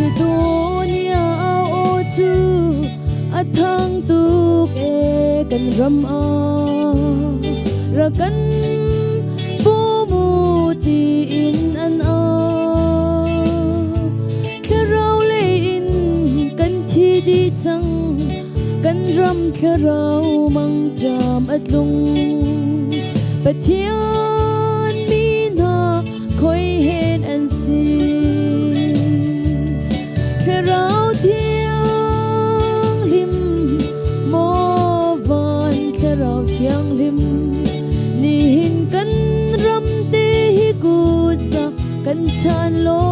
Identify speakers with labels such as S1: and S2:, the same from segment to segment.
S1: Macedonia ao chu athang tuk e kan ram a ra kan pomu ti in an a kharau le in kan thi di chang kan ram kharau mang jam atlung pathian mi na khoi hen an si kharau thiang lim mo van kharau thiang lim ni hin kan ram te hi ku sa kan chan lo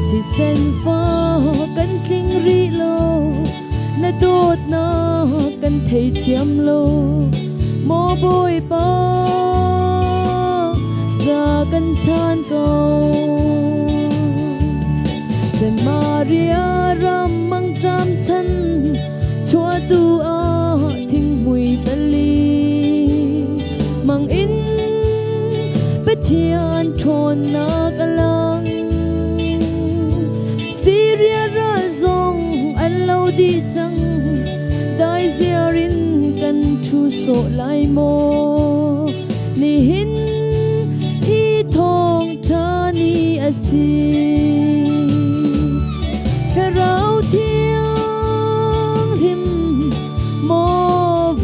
S1: ti sen fa kan kling ri lo na dot na kan thei thiam lo mo boy pa za kan chan ko se Maria ram mang tram chan chua tu a thing mui tali mang in pathian thon na kalang Syria ra zong an lo di chang dai ziarin kan thu so lai mo ni hin hi thong thani asi kharau thiang lim mo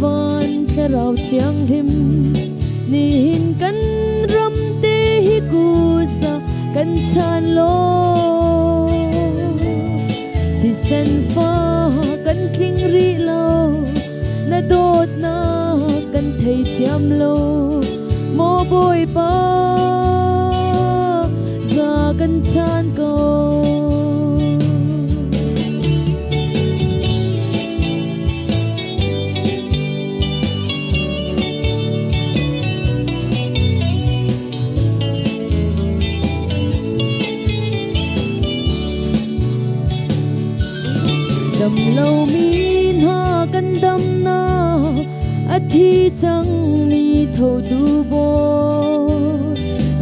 S1: van kharau thiang lim ni hin kan ram te hi ku sa kan chan lo ti sen fa kan kling ri lo na dot na kan thei thiam lo mo boy pa za kan chan ko dam lo min ha kan dam na a thi chang mi tho du bo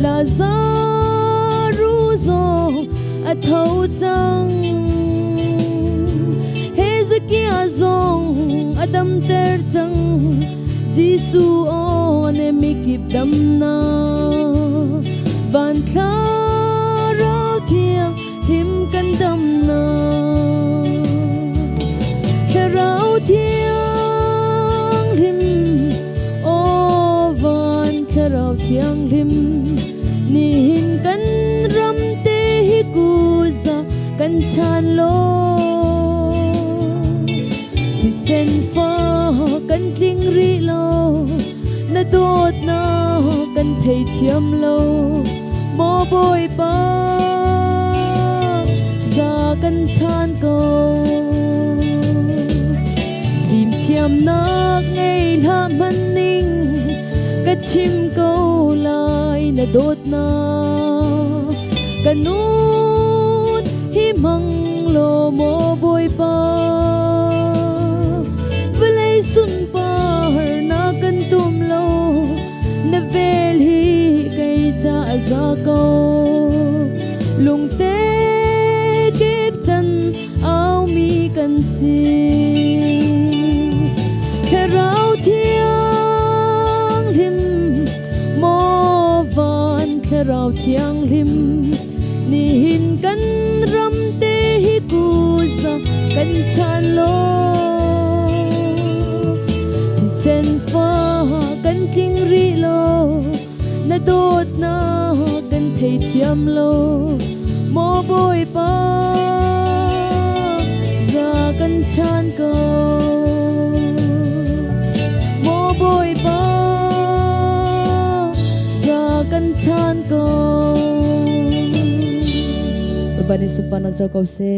S1: la za ru zo a tho chang Hezekiah zong adam ter chang Gisu on e mi kip dam na ban thla rau thiang him kan dam na kharau thiang lim o van kharau thiang lim ni hin kan ram te hi ku za kan chan lo ti sen fa kan kling ri lo na dot na kan thei thiam lo mo boy pa za kan chan ko tìm chiam nak ngay la man ning ka chim câu lại na đốt na kanut hi mang lo mo boy pa velay sun pa har na kan tum lo na vel hi kay cha za ko lung te kep chan ao mi kan si kharau thiang lim mo van kharau thiang lim ni hin kan ram te hi ku za kan chan lo ti sen fa kan kling ri lo na dot na kan thei thiam lo mo boy pa za kan chan ko boy pa za kan chan ko bani supa na jaw ko se